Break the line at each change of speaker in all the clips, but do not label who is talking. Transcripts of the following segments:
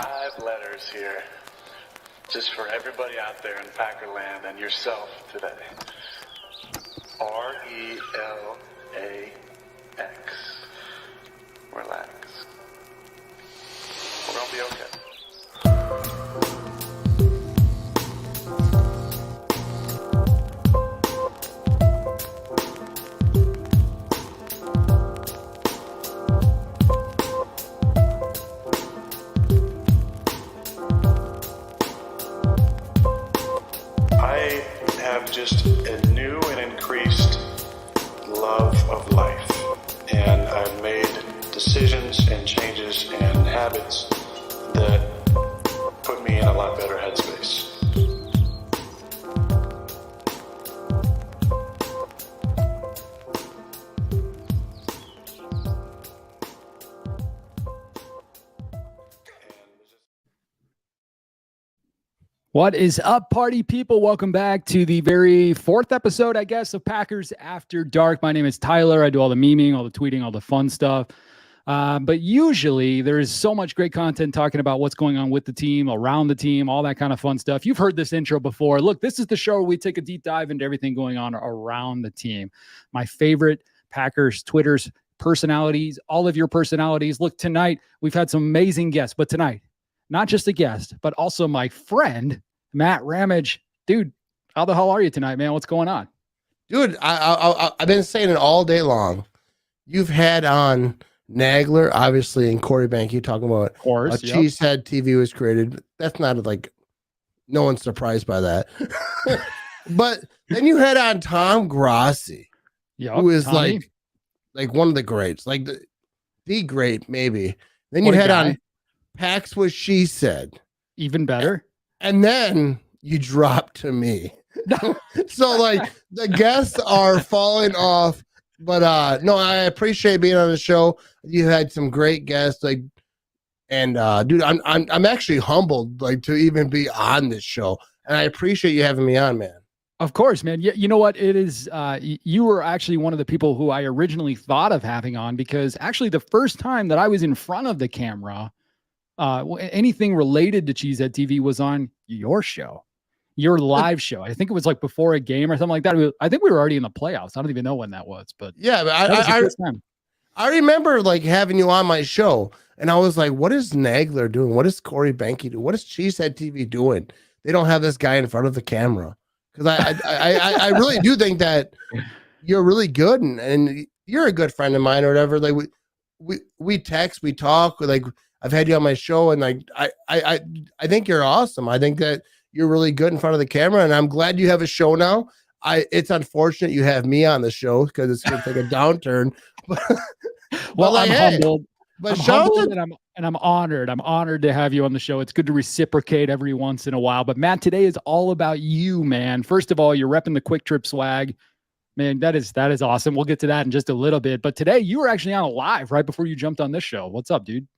5 letters here, just for everybody out there in Packerland and yourself today. RELAX. Relax. We're gonna be okay. I have just a new and increased love of life, and I've made decisions and changes and habits that put me in a lot better headspace.
What is up, party people? Welcome back to the very 4th episode, I guess, of Packers After Dark. My name is Tyler. I do all the memeing, all the tweeting, all the fun stuff. But usually there is so much great content talking about what's going on with the team, around the team, all that kind of fun stuff. You've heard this intro before. Look, this is the show where we take a deep dive into everything going on around the team. My favorite Packers, Twitters, personalities, all of your personalities. Look, tonight we've had some amazing guests, but tonight, not just a guest, but also my friend, Matt Ramage. Dude, how the hell are you tonight, man? What's going on?
Dude, I've been saying it all day long. You've had on Nagler, obviously, and Corey Banky talking about
Of course,
Cheesehead TV was created. That's not like, no one's surprised by that. But then you had on Tom Grossi, who is
Tommy.
like one of the greats, like the great, maybe. Then you had on Pax What She Said.
Even better.
And then you dropped to me. So like the guests are falling off, but no, I appreciate being on the show. You had some great guests, like, and dude, I'm actually humbled, like, to even be on this show, and I appreciate you having me on, man.
Of course, man. You know what? It is, you were actually one of the people who I originally thought of having on, because actually the first time that I was in front of the camera, anything related to Cheesehead TV was on your show, your live show. I think it was like before a game or something like that. I think we were already in the playoffs. I don't even know when that was, but
yeah, but I remember like having you on my show, and I was like, what is Nagler doing? What is Corey Banky doing? What is Cheesehead TV doing? They don't have this guy in front of the camera. Because I really do think that you're really good, and you're a good friend of mine or whatever. Like we text, we talk, like I've had you on my show, and like I think you're awesome. I think that you're really good in front of the camera, and I'm glad you have a show now. It's unfortunate you have me on the show because it's gonna take a downturn.
Well,
like,
I'm humbled.
But
I'm humbled, and I'm honored. I'm honored to have you on the show. It's good to reciprocate every once in a while. But Matt, today is all about you, man. First of all, you're repping the Quick Trip swag. Man, that is awesome. We'll get to that in just a little bit. But today you were actually on a live right before you jumped on this show. What's up, dude?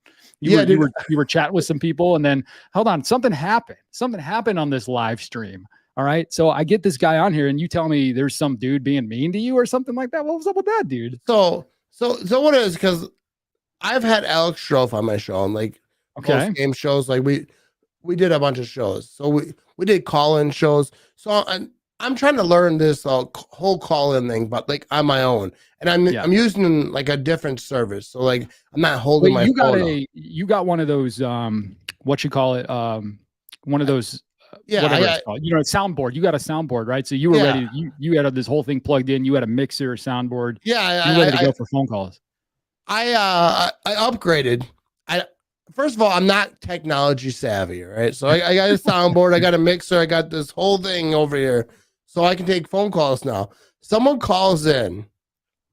You were chatting with some people, and then hold on, something happened. Something happened on this live stream. All right. So I get this guy on here, and you tell me there's some dude being mean to you or something like that. What was up with that, dude?
So what is, because I've had Alex Strofe on my show, and like game shows, like we did a bunch of shows. So we did call-in shows. So I'm trying to learn this whole call-in thing, but like on my own, and I'm using like a different service. So like I'm not holding my phone.
You got one of those what you call it, one of those whatever it's called. You know, a soundboard. You got a soundboard, right? So you were ready. You had this whole thing plugged in. You had a mixer, a soundboard.
Yeah,
you ready to go for phone calls.
I upgraded. First of all, I'm not technology savvy, right? So I got a soundboard, I got a mixer, I got this whole thing over here, so I can take phone calls now. Someone calls in,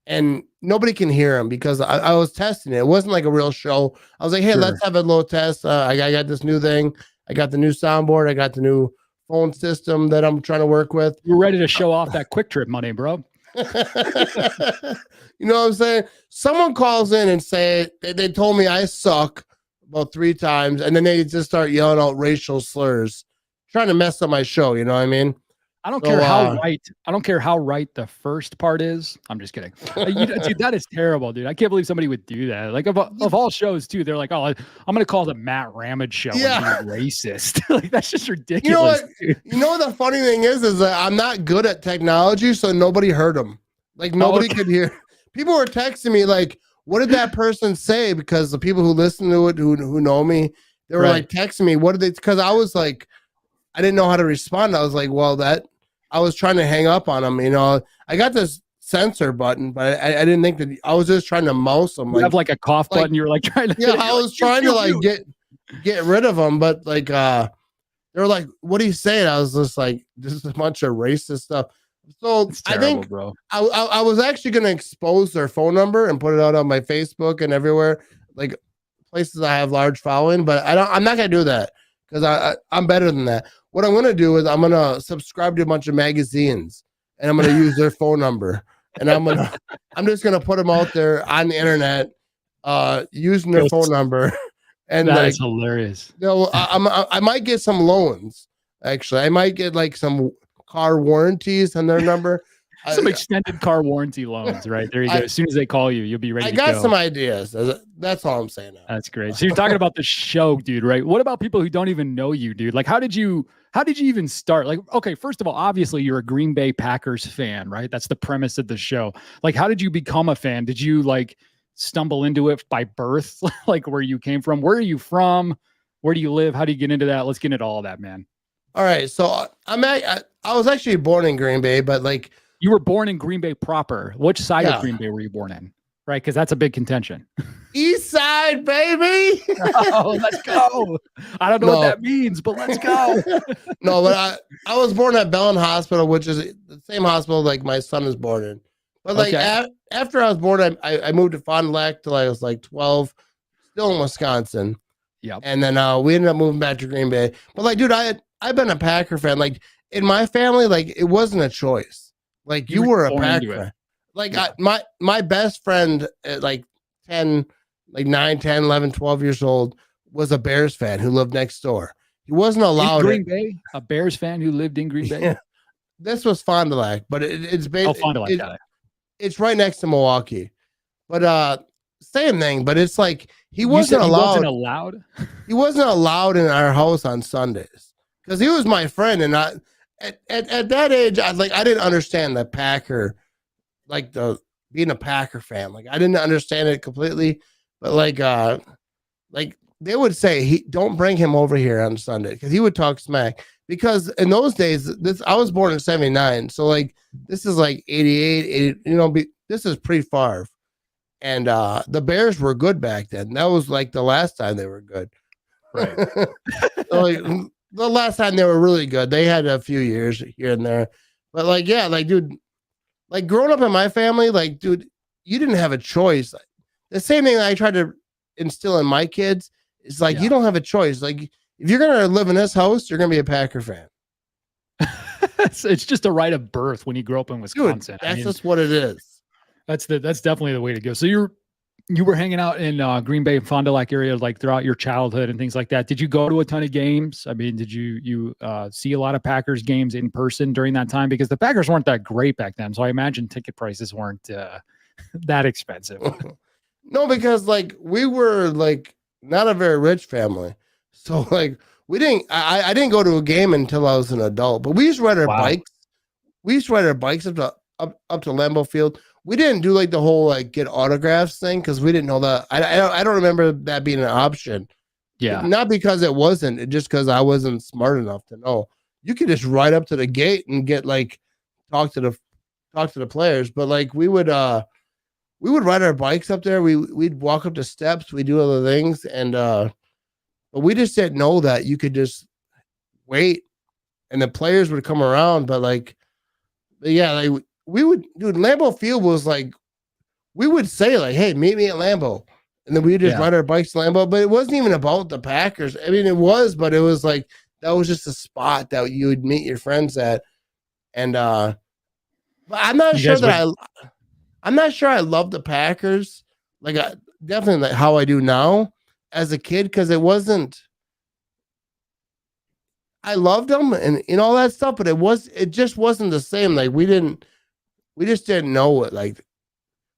and nobody can hear him because I was testing it. It wasn't like a real show. I was like, hey, let's have a little test. I got this new thing. I got the new soundboard. I got the new phone system that I'm trying to work with.
You're ready to show off that Quick Trip money, bro.
You know what I'm saying? Someone calls in and say they told me I suck about 3 times, and then they just start yelling out racial slurs, trying to mess up my show. You know what I mean?
I don't care how right. I don't care how right the first part is. I'm just kidding. Dude, that is terrible, dude. I can't believe somebody would do that. Like of all shows, too. They're like, oh, I'm going to call the Matt Ramage show and be racist. Like that's just ridiculous.
You know what?
Dude.
You know what the funny thing is that I'm not good at technology, so nobody heard them. Like nobody could hear. People were texting me like, "What did that person say?" Because the people who listen to it, who know me, they were like texting me. What did they? Because I was like, I didn't know how to respond. I was like, well, I was trying to hang up on them. You know, I got this censor button, but I didn't think that I was just trying to mouse them.
You have like a cough button. You were like trying to.
Yeah, I was trying to like get rid of them, but like they were like, "What are you saying?" I was just like, "This is a bunch of racist stuff." So
it's terrible,
I think
bro.
I was actually going to expose their phone number and put it out on my Facebook and everywhere, like places I have large following. But I'm not going to do that because I'm better than that. What I'm going to do is I'm going to subscribe to a bunch of magazines and I'm going to use their phone number and I'm just going to put them out there on the internet, using their phone number. And
that is hilarious.
You know, I might get some loans. Actually, I might get like some car warranties on their number.
Some extended car warranty loans, right? There you go. As soon as they call you, you'll be ready to go.
I got some ideas. That's all I'm saying now.
That's great. So you're talking about the show, dude, right? What about people who don't even know you, dude? Like, how did you even start? Like, okay, first of all, obviously you're a Green Bay Packers fan, right? That's the premise of the show. Like, how did you become a fan? Did you like stumble into it by birth? Like where you came from? Where are you from? Where do you live? How do you get into that? Let's get into all that, man.
All right. So I was actually born in Green Bay, but like,
you were born in Green Bay proper. Which side of Green Bay were you born in? Right? Because that's a big contention.
East side, baby.
Oh, let's go. I don't know what that means, but let's go.
No, but I was born at Bellin Hospital, which is the same hospital like my son is born in. But like after I was born, I moved to Fond du Lac till I was like 12, still in Wisconsin.
Yeah.
And then we ended up moving back to Green Bay. But like, dude, I've been a Packer fan. Like in my family, like it wasn't a choice. Like you were a Packer fan. Like my best friend at like 10, like 9, 10, 11, 12 years old was a Bears fan who lived next door. He wasn't allowed
in Green Bay, a Bears fan who lived in Green Bay.
Yeah. This was Fond du Lac, but it's basically
Fond du Lac,
it's right next to Milwaukee. But same thing, but it's like he wasn't allowed. He wasn't allowed in our house on Sundays because he was my friend, and at that age, I didn't understand the Packer, like being a Packer fan. Like I didn't understand it completely, but like they would say don't bring him over here on Sunday because he would talk smack. Because in those days, I was born in 79, so like this is like 88, 80, this is pre-Favre. And the Bears were good back then. That was like the last time they were good.
Right.
So, like, the last time they were really good. They had a few years here and there. But like, yeah, like, dude, like growing up in my family, like, dude, you didn't have a choice. The same thing I tried to instill in my kids is like, you don't have a choice. Like, if you're going to live in this house, you're going to be a Packer fan.
It's just a right of birth when you grow up in Wisconsin.
Dude, that's just what it is.
That's definitely the way to go. So you were hanging out in Green Bay and Fond du Lac area like throughout your childhood and things like that. Did you go to a ton of games? I mean, did you see a lot of Packers games in person during that time? Because the Packers weren't that great back then, so I imagine ticket prices weren't that expensive.
No, because like we were like not a very rich family, so like we didn't. I didn't go to a game until I was an adult. But we used to ride our bikes. We used to ride our bikes up to Lambeau Field. We didn't do like the whole like get autographs thing because we didn't know that. I don't remember that being an option.
Yeah,
not because it wasn't, just because I wasn't smart enough to know. You could just ride up to the gate and get like talk to the players. But like we would ride our bikes up there. We'd walk up the steps. We do other things, and but we just didn't know that you could just wait, and the players would come around. But yeah, like. We would, dude, Lambeau Field was like, we would say like, hey, meet me at Lambeau. And then we would just ride our bikes to Lambeau. But it wasn't even about the Packers. I mean, it was, but it was like, that was just a spot that you would meet your friends at. And but I'm not sure I love the Packers. Like definitely like how I do now as a kid. Cause it wasn't, I loved them and all that stuff, but it just wasn't the same. Like we just didn't know it. Like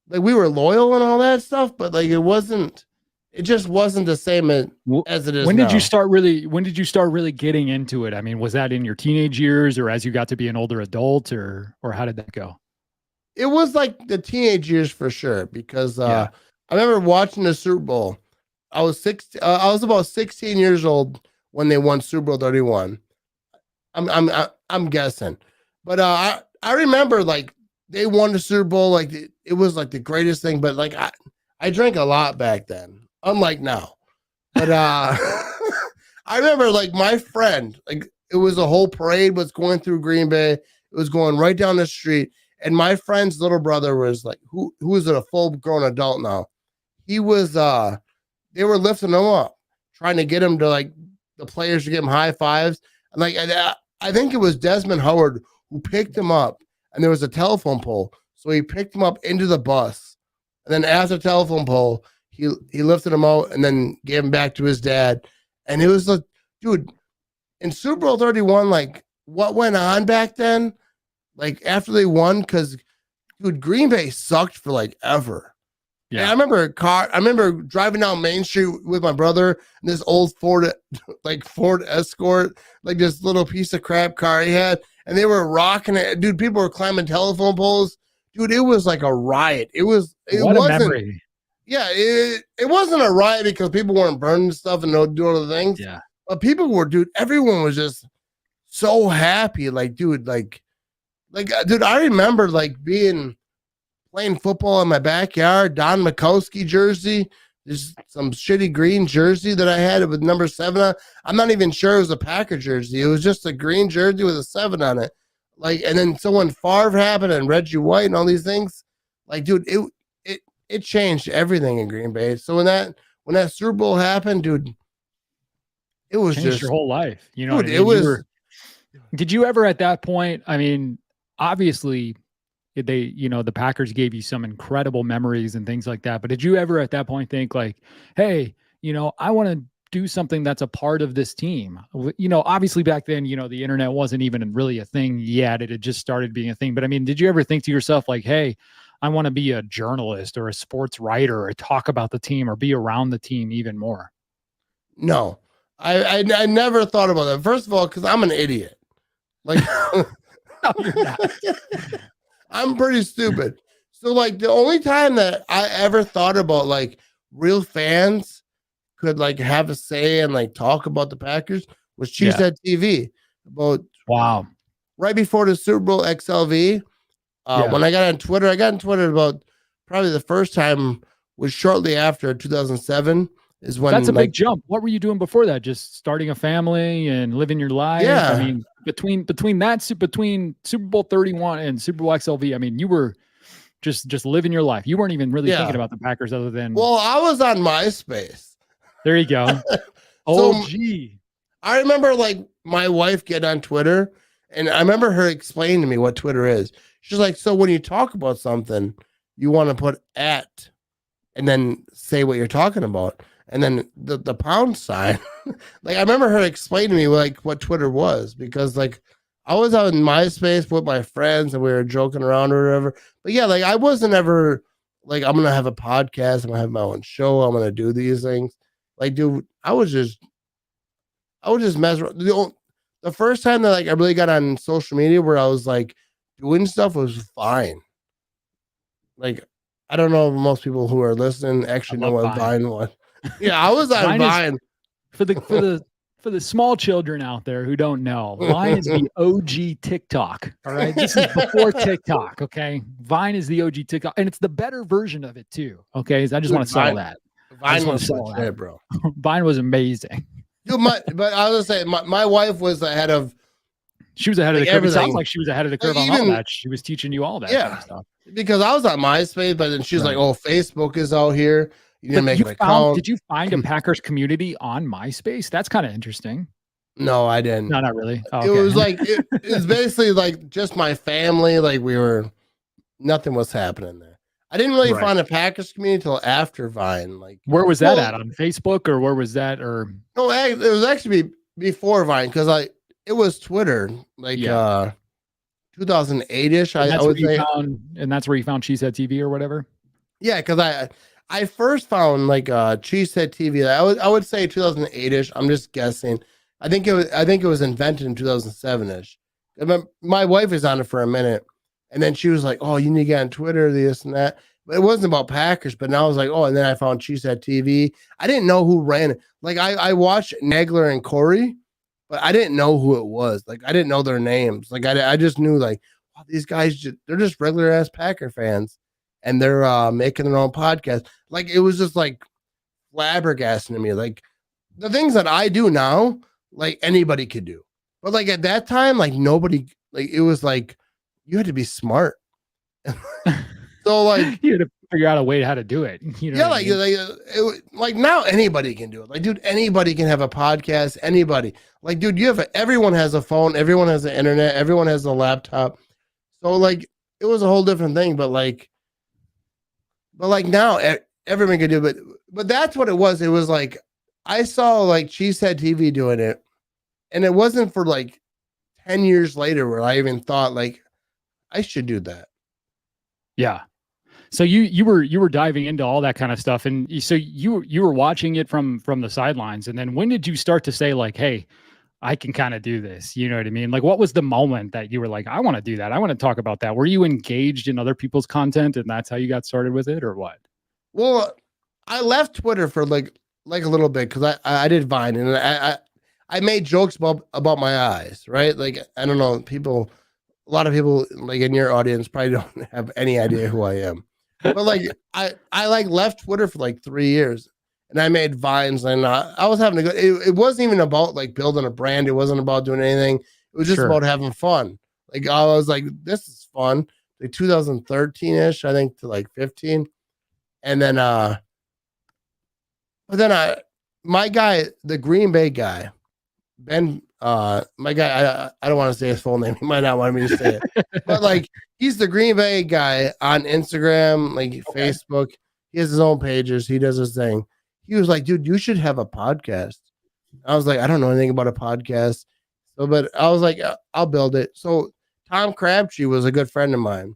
we were loyal and all that stuff, but like it just wasn't the same as it is
when
now.
When did you start really getting into it? I mean, was that in your teenage years or as you got to be an older adult or how did that go?
It was like the teenage years for sure, because I remember watching the Super Bowl. I was about 16 years old when they won Super Bowl 31. I'm guessing, but I remember like they won the Super Bowl, like it was like the greatest thing. But like I drank a lot back then, unlike now. But I remember like my friend, like it was a whole parade was going through Green Bay. It was going right down the street. And my friend's little brother was like, who is a full grown adult now. He was, they were lifting him up, trying to get him to like the players to give him high fives. And like, I think it was Desmond Howard who picked him up, and there was a telephone pole. So he picked him up into the bus. And then after the telephone pole, he lifted him out and then gave him back to his dad. And it was like, dude, in Super Bowl 31, like what went on back then? Like after they won, because dude, Green Bay sucked for like ever. Yeah, and I remember driving down Main Street with my brother and this old Ford Escort, like this little piece of crap car he had, and they were rocking it. Dude, people were climbing telephone poles. Dude, it was like a riot. It wasn't a memory. Yeah, it wasn't a riot because people weren't burning stuff and doing other things.
Yeah,
but people were, dude. Everyone was just so happy. Like, dude, dude, I remember like playing football in my backyard, Don Mikowski jersey, just some shitty green jersey that I had with number 7 on. I'm not even sure it was a Packer jersey. It was just a green jersey with a 7 on it. Like, and then so when Favre happened and Reggie White and all these things, like, dude, it changed everything in Green Bay. So when that Super Bowl happened, dude, it was
changed
just
your whole life. You know,
dude, it was.
Did you ever at that point? I mean, obviously the Packers gave you some incredible memories and things like that. But did you ever at that point think like, hey, I want to do something that's a part of this team? Obviously back then, the internet wasn't even really a thing yet. It had just started being a thing. But I mean, did you ever think to yourself like, hey, I want to be a journalist or a sports writer or talk about the team or be around the team even more?
No, I never thought about that. First of all, because I'm an idiot. Like,
no, you're not.
I'm pretty stupid. So like the only time that I ever thought about like real fans could like have a say and like talk about the Packers was Cheesehead TV. About right before the Super Bowl XLV. When I got on Twitter, about probably the first time was shortly after 2007 is when
that's a big jump. What were you doing before that? Just starting a family and living your life?
Yeah.
I mean, between Super Bowl 31 and Super Bowl XLV, I mean, you were just living your life. You weren't even really thinking about the Packers other than.
Well, I was on MySpace.
There you go. Gee.
I remember like my wife getting on Twitter, and I remember her explaining to me what Twitter is. She's like, so when you talk about something, you want to put @ and then say what you're talking about. And then the pound sign, like I remember her explaining to me like what Twitter was, because like I was out in MySpace with my friends and we were joking around or whatever. But yeah, like I wasn't ever like, I'm going to have a podcast. I'm going to have my own show. I'm going to do these things. Like, dude, I was just messing around. The first time that like I really got on social media where I was like doing stuff was Vine. Like, I don't know if most people who are listening actually know what Vine was. Yeah, I was on Vine.
For the small children out there who don't know, Vine is the OG TikTok. All right, this is before TikTok. Okay, Vine is the OG TikTok, and it's the better version of it too. Okay, I just want to sell that.
Vine was legit, bro.
Vine was amazing.
Dude, but I was gonna say my wife was ahead of.
She was ahead of the curve. It sounds like she was ahead of the curve on all that. She was teaching you all that kind of stuff.
Because I was on MySpace, but then she's like, "Oh, Facebook is out here. You need to make an account."
Did you find a Packers community on MySpace? That's kind of interesting.
No, I didn't.
No, not really.
Oh, okay. It was like it was basically like just my family. Like nothing was happening there. I didn't really find a Packers community until after Vine. Like,
where was that at? On Facebook, or where was that? Or
no, it was actually before Vine, because It was Twitter, like 2008-ish, I would say.
And that's where you found She Said TV or whatever?
Yeah, because I first found like She Said TV. I would say 2008-ish. I'm just guessing. I think it was invented in 2007-ish. My wife was on it for a minute, and then she was like, "Oh, you need to get on Twitter, this and that." But it wasn't about Packers. But now I was like, "Oh," and then I found She Said TV. I didn't know who ran it. Like I watched Nagler and Corey, but I didn't know who it was. Like I didn't know their names. Like I just knew like, wow, these guys they're just regular ass Packer fans, and they're making their own podcast. Like it was just like flabbergasting to me. Like the things that I do now, like anybody could do. But like at that time, like nobody, like it was like you had to be smart. So like
you had to figure out a way how to do it. You know,
yeah, like now anybody can do it. Like, dude, anybody can have a podcast. Anybody, like, dude, everyone has a phone, everyone has the internet, everyone has a laptop. So like it was a whole different thing. But like now everyone can do it. But that's what it was. It was like I saw like She Said TV doing it. And it wasn't for like 10 years later where I even thought like I should do that.
Yeah. So you were diving into all that kind of stuff. And so you were watching it from the sidelines. And then when did you start to say like, hey, I can kind of do this? You know what I mean? Like what was the moment that you were like, I want to do that. I want to talk about that. Were you engaged in other people's content and that's how you got started with it or what?
Well, I left Twitter for like a little bit because I did Vine and I made jokes about my eyes, right? Like, I don't know, a lot of people like in your audience probably don't have any idea who I am. But like, I like left Twitter for like 3 years and I made Vines and I was having a good, it wasn't even about like building a brand. It wasn't about doing anything. It was just about having fun. Like, I was like, this is fun. Like 2013-ish, I think to like 15. And then, my guy, the Green Bay guy, Ben, my guy, I don't want to say his full name. He might not want me to say it, but like he's the Green Bay guy on Instagram, like Facebook. He has his own pages. He does his thing. He was like, dude, you should have a podcast. I was like, I don't know anything about a podcast. So, but I was like, I'll build it. So Tom Crabtree was a good friend of mine.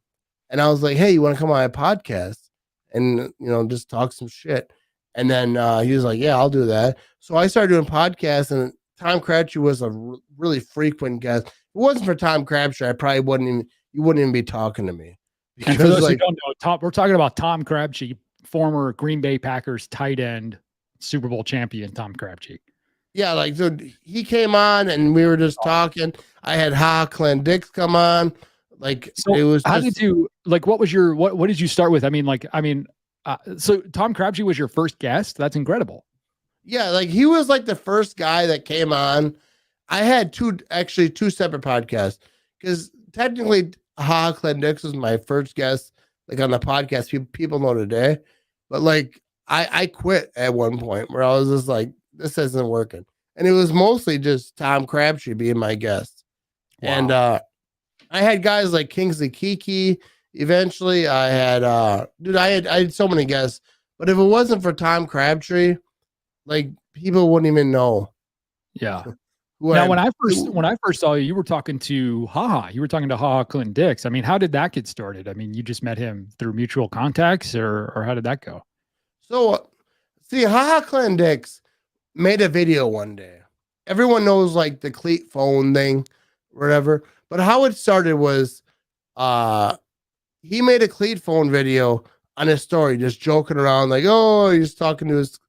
And I was like, hey, you want to come on my podcast and, just talk some shit. And then he was like, yeah, I'll do that. So I started doing podcasts and Tom Crabtree was a really frequent guest. If it wasn't for Tom Crabtree, I probably you wouldn't even be talking to me. Because
and for those who don't know, we're talking about Tom Crabtree, former Green Bay Packers tight end, Super Bowl champion Tom Crabtree.
Yeah, like dude, he came on and we were just talking. I had Clint Dix come on. Like
so
it was.
How did you like? What was your what did you start with? So Tom Crabtree was your first guest. That's incredible.
Yeah, like he was like the first guy that came on. I had two separate podcasts because technically Clint Dix was my first guest, like on the podcast people know today. But like I quit at one point where I was just like, this isn't working. And it was mostly just Tom Crabtree being my guest. Wow. And I had guys like Kingsley Kiki. Eventually I had I had so many guests. But if it wasn't for Tom Crabtree, like people wouldn't even know.
Yeah. Now, when I first saw you, you were talking to HaHa. You were talking to HaHa Clint Dix. I mean, how did that get started? I mean, you just met him through mutual contacts, or how did that go?
So, see, HaHa Clint Dix made a video one day. Everyone knows like the cleat phone thing, whatever. But how it started was, he made a cleat phone video on his story, just joking around, like, oh, he's talking to his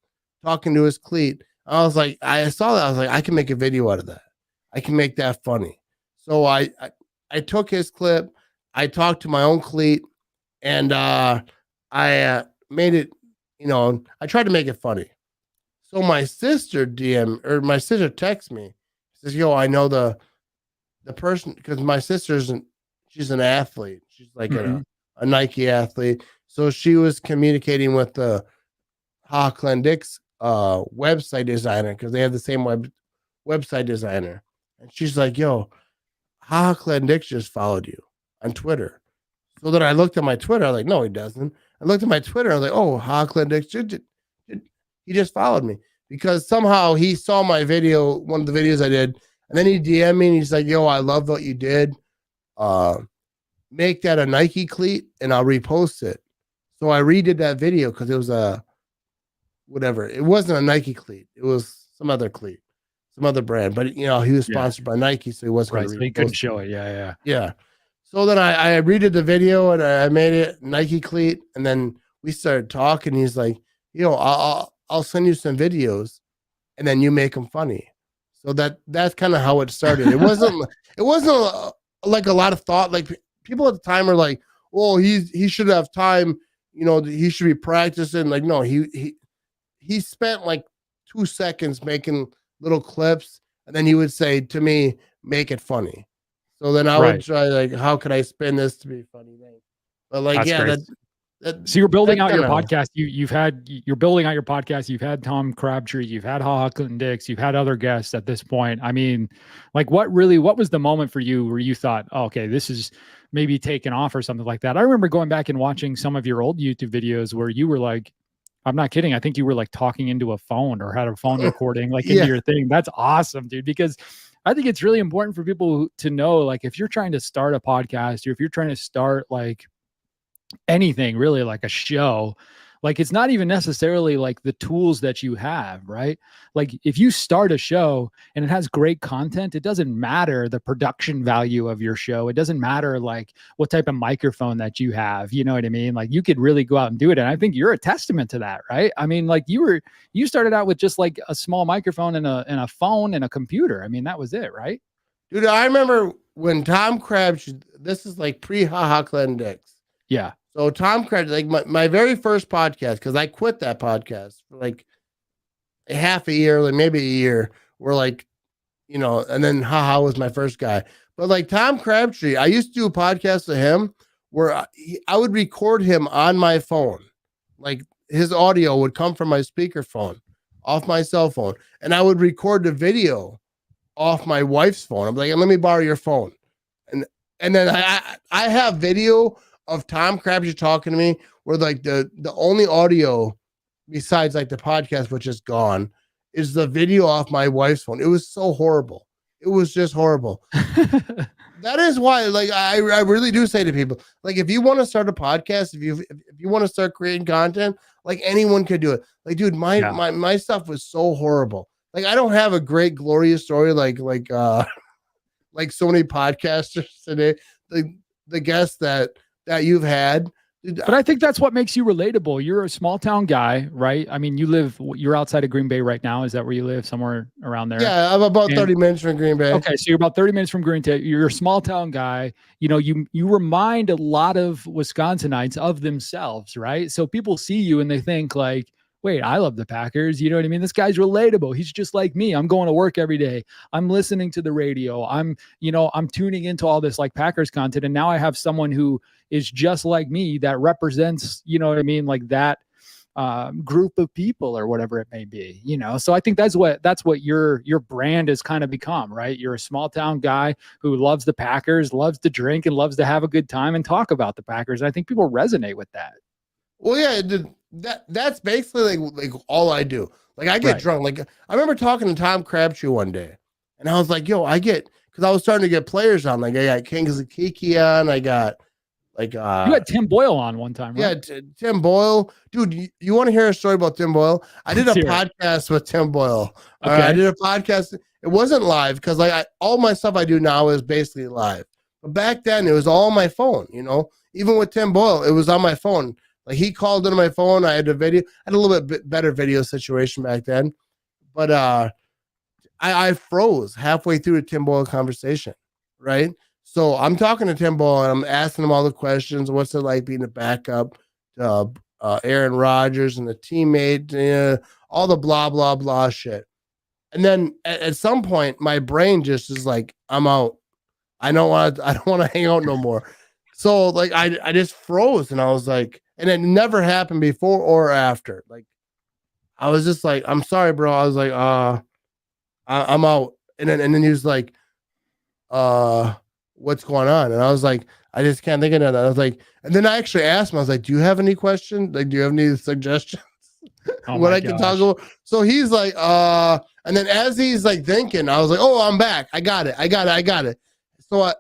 cleat. I was like, I saw that. I was like, I can make a video out of that. I can make that funny. So I took his clip. I talked to my own cleat, and I made it. I tried to make it funny. So my sister texts me. She says, "Yo, I know the person because my she's an athlete. She's like a Nike athlete. So she was communicating with the Clint Dix website designer because they have the same website designer. And she's like, yo, Clint Dix just followed you on Twitter. So then I looked at my Twitter. I was like, no, he doesn't. I looked at my Twitter. I was like, oh, Clint Dix, he just followed me because somehow he saw my video, one of the videos I did And then he DM'd me and he's like, yo, I love what you did. Make that a Nike cleat and I'll repost it. So I redid that video because it was a whatever. It wasn't a Nike cleat. It was some other cleat, some other brand. But he was sponsored by Nike, so he wasn't
right.
going to
So he couldn't show it. Yeah.
So then I redid the video and I made it Nike cleat, and then we started talking. He's like, I'll send you some videos, and then you make them funny. So that's kind of how it started. It wasn't like a lot of thought. Like people at the time are like, well, he should have time. He should be practicing. Like, no, he spent like 2 seconds making little clips, and then he would say to me, make it funny. So then I would try, like, how can I spin this to be funny? But like,
so you're building out your podcast. You're building out your podcast. You've had Tom Crabtree, you've had HaHa Clinton Dix, you've had other guests at this point. I mean, like what was the moment for you where you thought, oh, okay, this is maybe taken off or something like that? I remember going back and watching some of your old YouTube videos where you were like, I'm not kidding, I think you were like talking into a phone or had a phone recording like into your thing. That's awesome, dude, because I think it's really important for people to know, like, if you're trying to start a podcast or if you're trying to start like anything really, like a show, like it's not even necessarily like the tools that you have, right? Like if you start a show and it has great content, it doesn't matter the production value of your show. It doesn't matter like what type of microphone that you have, you know what I mean? Like you could really go out and do it. And I think you're a testament to that, right? I mean, like you started out with just like a small microphone and a phone and a computer. I mean, that was it, right?
Dude, I remember when Tom Crabtree, this is like pre-HaHa Clinton Dix.
Yeah.
So Tom Crabtree, like my very first podcast, because I quit that podcast for like a half a year, like maybe a year. We're like, and then HaHa was my first guy. But like Tom Crabtree, I used to do a podcast with him where I would record him on my phone. Like his audio would come from my speakerphone off my cell phone. And I would record the video off my wife's phone. I'm like, let me borrow your phone. And then I have video of Tom Crabtree talking to me where like the only audio besides like the podcast, which is gone, is the video off my wife's phone. It was so horrible. It was just horrible. That is why, like, I really do say to people, like, if you want to start a podcast, if you want to start creating content, like anyone could do it. Like, dude, my stuff was so horrible. Like, I don't have a great glorious story like so many podcasters today. The guests that you've had.
But I think that's what makes you relatable. You're a small town guy, right? I mean, you're outside of Green Bay right now. Is that where you live? Somewhere around there?
Yeah, I'm about 30 minutes from Green Bay.
Okay, so you're about 30 minutes from Green Bay. You're a small town guy. You remind a lot of Wisconsinites of themselves, right? So people see you and they think like, wait, I love the Packers. You know what I mean? This guy's relatable. He's just like me. I'm going to work every day. I'm listening to the radio. I'm tuning into all this like Packers content. And now I have someone who is just like me that represents, you know what I mean? Like that group of people or whatever it may be, So I think that's what your brand has kind of become, right? You're a small town guy who loves the Packers, loves to drink and loves to have a good time and talk about the Packers. And I think people resonate with that.
Well, yeah, that's basically like all I do. Like I get drunk. Like I remember talking to Tom Crabtree one day, and I was like, "Yo, because I was starting to get players on. Like I got Kingsley Kiki on. I got like you
had Tim Boyle on one time, right?
Yeah, Tim Boyle, dude. You want to hear a story about Tim Boyle? I did a podcast with Tim Boyle. Okay. I did a podcast. It wasn't live because like all my stuff I do now is basically live. But back then it was all on my phone. Even with Tim Boyle, it was on my phone. Like he called into my phone. I had a little bit better video situation back then, but I froze halfway through a Tim Boyle conversation, right? So I'm talking to Tim Boyle and I'm asking him all the questions. What's it like being a backup to Aaron Rodgers and the teammate, all the blah, blah, blah shit. And then at some point, my brain just is like, I'm out. I don't want to hang out no more. So like, I just froze and I was like, and it never happened before or after. Like, I was just like, I'm sorry, bro. I was like, I'm out. And then he was like, what's going on? And I was like, I just can't think of that. I was like, and then I actually asked him, I was like, do you have any questions? Like, do you have any suggestions? When I can talk about. So he's like, and then as he's like thinking, I was like, oh, I'm back. I got it. So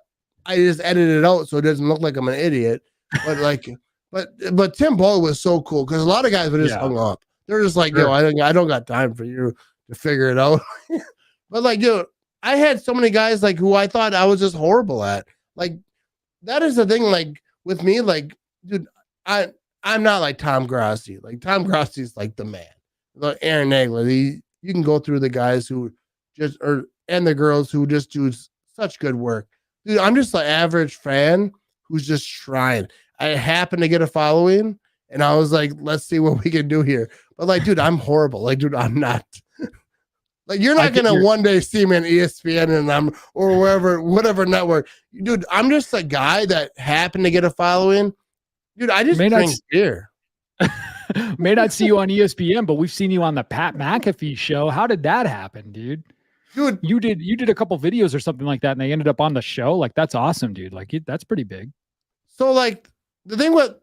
I just edited it out so it doesn't look like I'm an idiot. But like, but Tim Boyle was so cool because a lot of guys would just hung up. They're just like, yo, I don't got time for you to figure it out. But like, dude, I had so many guys like who I thought I was just horrible at. Like, that is the thing. Like with me, like, dude, I'm not like Tom Grossi. Like Tom Grossi's like the man. Like Aaron Nagler. You can go through the guys who just and the girls who just do such good work. Dude, I'm just an average fan who's just trying. I happen to get a following, and I was like, let's see what we can do here. But like, dude, I'm horrible. Like, dude, I'm not. Like, you're not gonna one day see me on ESPN or whatever network. Dude, I'm just a guy that happened to get a following. Dude, I just drink beer.
May not see you on ESPN, but we've seen you on the Pat McAfee show. How did that happen, dude?
Dude,
you did a couple videos or something like that, and they ended up on the show. Like, that's awesome, dude. Like, that's pretty big.
So, like, the thing with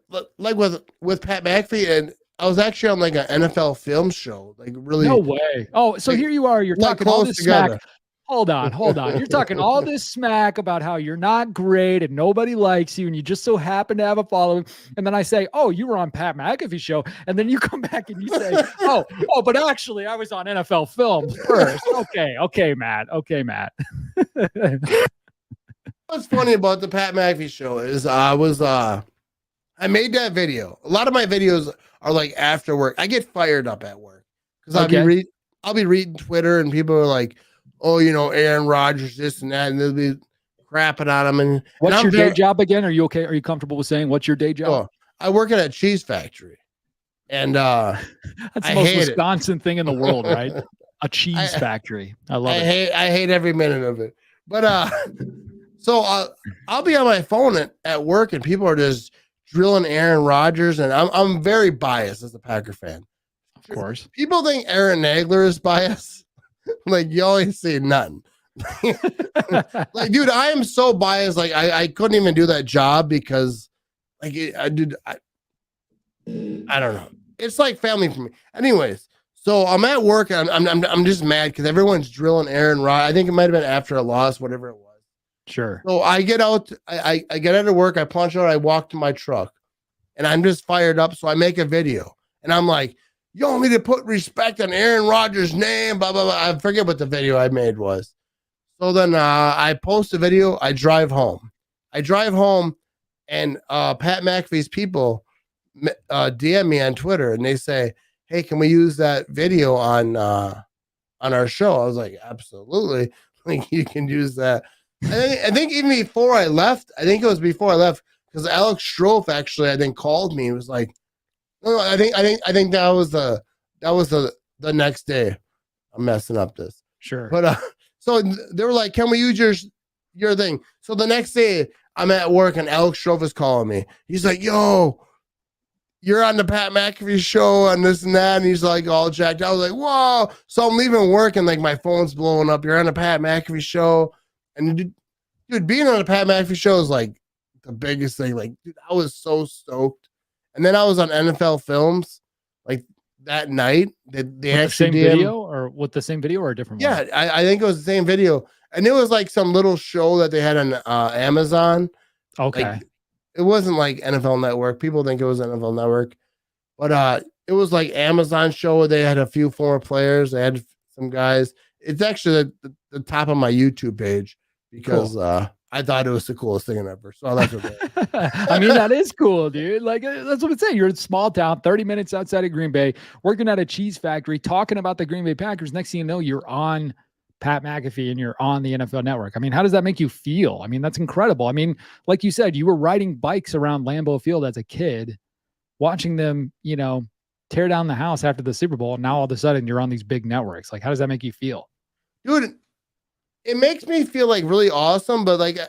Pat McAfee, and I was actually on like an NFL film show. Like, really?
No way. Oh, so like, here you are. You're talking all this smack. Hold on. You're talking all this smack about how you're not great and nobody likes you and you just so happen to have a following. And then I say, oh, you were on Pat McAfee show. And then you come back and you say, oh, but actually I was on NFL Films first. Okay, Matt.
What's funny about the Pat McAfee show is I made that video. A lot of my videos are like after work. I get fired up at work because I'll be reading Twitter and people are like, oh, you know, Aaron Rodgers, this and that, and they'll be crapping on him. And
what's your day job again? Are you okay? Are you comfortable with saying what's your day job?
Oh, I work at a cheese factory, and that's
the most Wisconsin thing in the world, right? A cheese factory. I love it.
I hate every minute of it. But so I'll be on my phone at work, and people are just drilling Aaron Rodgers, and I'm very biased as a Packer fan.
Of course,
people think Aaron Nagler is biased. Like, you always see nothing. Like, dude, I am so biased. Like, I couldn't even do that job because, like, I don't know. It's like family for me. Anyways, so I'm at work. And I'm just mad because everyone's drilling Aaron Rodgers. I think it might have been after a loss, whatever it was.
Sure.
So I get out. I get out of work. I punch out. I walk to my truck, and I'm just fired up. So I make a video, and I'm like, you all need to put respect on Aaron Rodgers' name, blah, blah, blah. I forget what the video I made was. So then I post a video. I drive home, and Pat McAfee's people DM me on Twitter, and they say, hey, can we use that video on our show? I was like, absolutely. Like, you can use that. I think even before I left, because Alex Strofe actually, I think, called me. He was like, no, I think that was the next day. I'm messing up this.
Sure.
But so they were like, can we use your thing? So the next day I'm at work and Alex Strofe is calling me. He's like, yo, you're on the Pat McAfee show and this and that. And he's like all jacked. I was like, whoa. So I'm leaving work and like my phone's blowing up. You're on the Pat McAfee show. And dude, being on the Pat McAfee show is like the biggest thing. Like, dude, I was so stoked. And then I was on NFL Films like that night. They actually
the same video or a different one?
Yeah, I think it was the same video. And it was like some little show that they had on Amazon.
Okay.
Like, it wasn't like NFL Network. People think it was NFL Network. But it was like Amazon show where they had a few former players. They had some guys. It's actually the top of my YouTube page because cool. I thought it was the coolest thing ever. So that's okay.
I mean, that is cool, dude. Like, that's what I'm saying. You're in a small town, 30 minutes outside of Green Bay, working at a cheese factory, talking about the Green Bay Packers. Next thing you know, you're on Pat McAfee and you're on the NFL Network. I mean, how does that make you feel? I mean, that's incredible. I mean, like you said, you were riding bikes around Lambeau Field as a kid, watching them, you know, tear down the house after the Super Bowl. And now all of a sudden you're on these big networks. Like, how does that make you feel?
Dude, it makes me feel like really awesome, but like,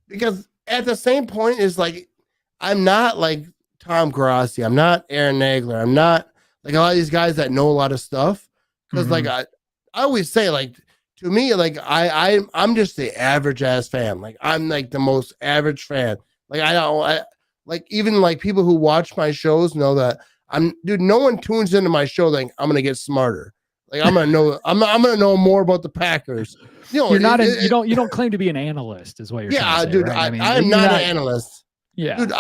because at the same point is like, I'm not like Tom Grossi. I'm not Aaron Nagler. I'm not like a lot of these guys that know a lot of stuff. Cause like, I always say like, to me, like I'm just the average ass fan. Like I'm like the most average fan. Like I like even like people who watch my shows know that dude, no one tunes into my show like I'm gonna get smarter. Like I'm gonna know more about the Packers.
You're not you don't claim to be an analyst, is what you're trying to say,
dude.
right?
I mean, I'm not an analyst.
Yeah,
dude.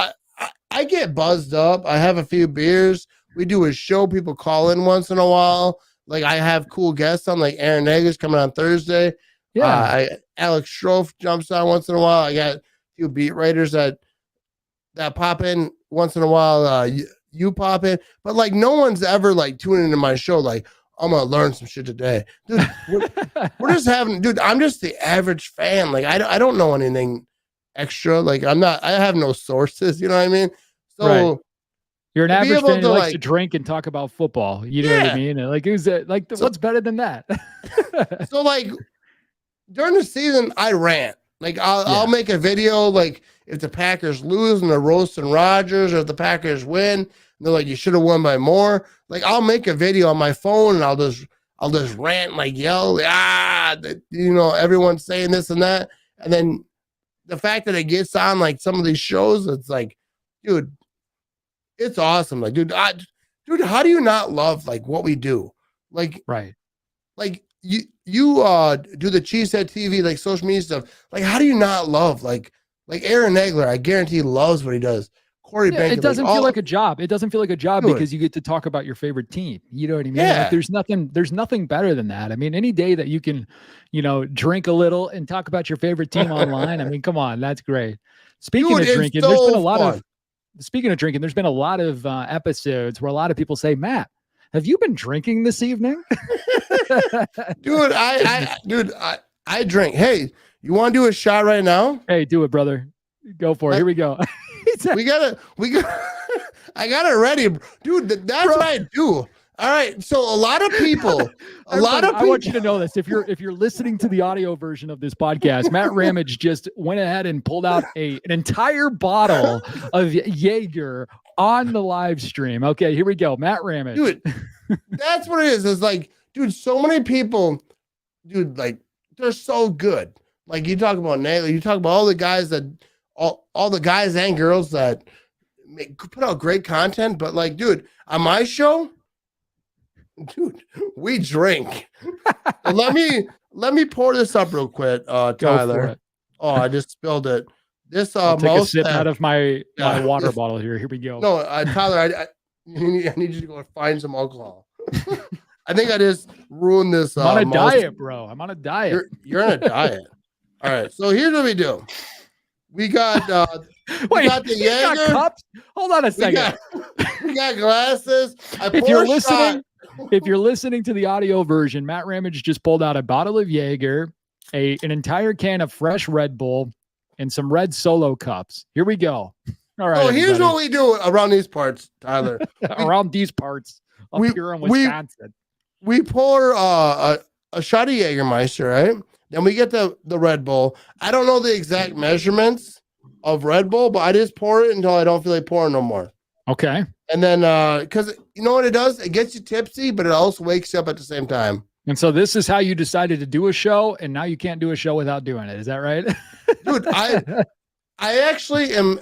I get buzzed up. I have a few beers. We do a show. People call in once in a while. Like I have cool guests on, like Aaron Eggers coming on Thursday. Yeah, Alex Strofe jumps on once in a while. I got a few beat writers that pop in once in a while. You pop in, but like no one's ever like tuning into my show. Like I'm gonna learn some shit today, dude. We're just having, dude. I'm just the average fan. Like I don't know anything extra. Like I have no sources. You know what I mean? So. Right.
You're an average fan who likes to drink and talk about football. You know what I mean? Like, what's better than that?
So, like, during the season, I rant. Like, I'll make a video, like, if the Packers lose and they're roasting Rodgers, or if the Packers win, and they're like, you should have won by more. Like, I'll make a video on my phone and I'll just rant, like, yell, everyone's saying this and that. And then the fact that it gets on, like, some of these shows, it's like, dude, it's awesome. Like, dude, how do you not love like what we do? Like,
right.
Like you do the Cheesehead TV, like social media stuff. Like, how do you not love like Aaron Egler? I guarantee he loves what he does. Corey Bank.
It doesn't feel like a job. It doesn't feel like a job because you get to talk about your favorite team. You know what I mean?
Yeah.
Like, there's nothing better than that. I mean, any day that you can, drink a little and talk about your favorite team online. I mean, come on, that's great. Speaking of drinking, there's been a lot of. Speaking of drinking, there's been a lot of episodes where a lot of people say, Matt, have you been drinking this evening?
Dude, I drink. Hey, you want to do a shot right now?
Hey, do it, brother. Go for it. Here we go.
we got I got it ready. Dude, that's what I do. All right. So a lot of people,
I want you to know this. If you're listening to the audio version of this podcast, Matt Ramage just went ahead and pulled out an entire bottle of Jaeger on the live stream. Okay, here we go. Matt Ramage.
Dude, that's what it is. It's like, dude, so many people, dude, like they're so good. Like you talk about Nagler, you talk about all the guys that all the guys and girls that put out great content, but like, dude, on my show, dude, we drink. let me pour this up real quick, Tyler. Oh, I just spilled it. This
I'll take a sip out of my water bottle here. Here we go.
No, Tyler, I need you to go find some alcohol. I think I just ruined this.
I'm on a diet, bro. I'm on a diet.
You're on a diet. All right. So here's what we do. We got we got the Jaeger.
Got cups? Hold on a second.
We got glasses.
If you're listening to the audio version, Matt Ramage just pulled out a bottle of Jaeger, an entire can of fresh Red Bull, and some red Solo cups. Here we go. All right.
So here's what we do around these parts, Tyler.
Around these parts up here in Wisconsin.
We pour a shot of Jägermeister, right? Then we get the Red Bull. I don't know the exact measurements of Red Bull, but I just pour it until I don't feel like pouring no more.
Okay.
And then, because you know what it does? It gets you tipsy, but it also wakes you up at the same time.
And so this is how you decided to do a show, and now you can't do a show without doing it. Is that right?
Dude, I actually am